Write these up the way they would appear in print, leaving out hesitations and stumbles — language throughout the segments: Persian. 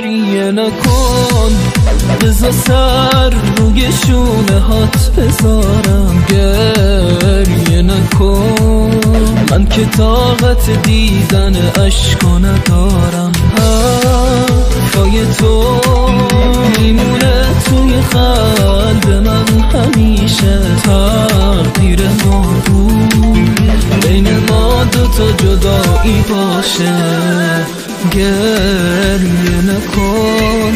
گریه نکن، بذار سر روی شونه هات بذارم. گریه نکن، من که طاقت دیدن عشقا ندارم. حرفای تو میمونه توی قلب من همیشه. تقدیر ما بود بین ما دوتا جدایی باشه. گریه نکن.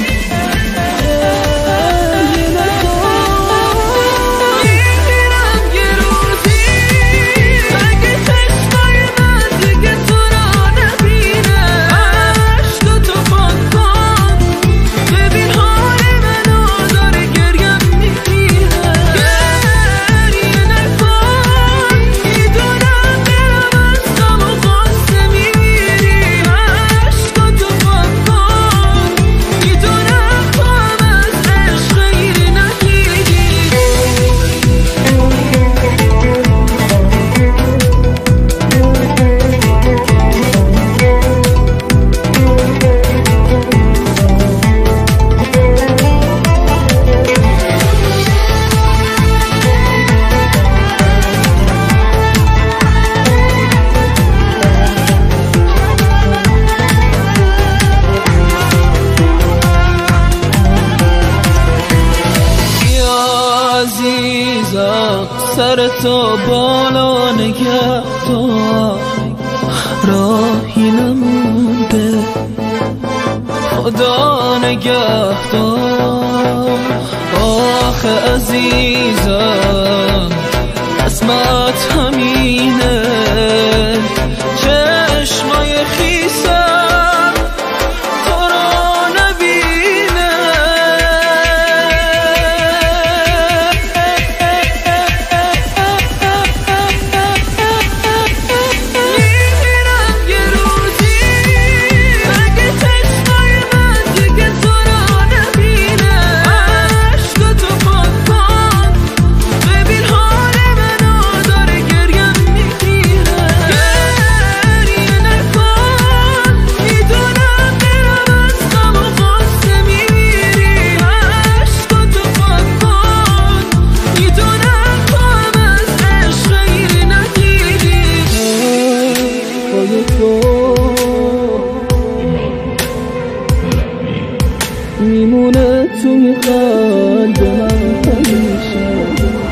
سرتو بالا نگه دار، راهی نمونده، خدا نگه دار. آخه عزیزم قسمت همینه، چشمای خیسم تو رو نبینه. میمونه توی قلب من همیشه.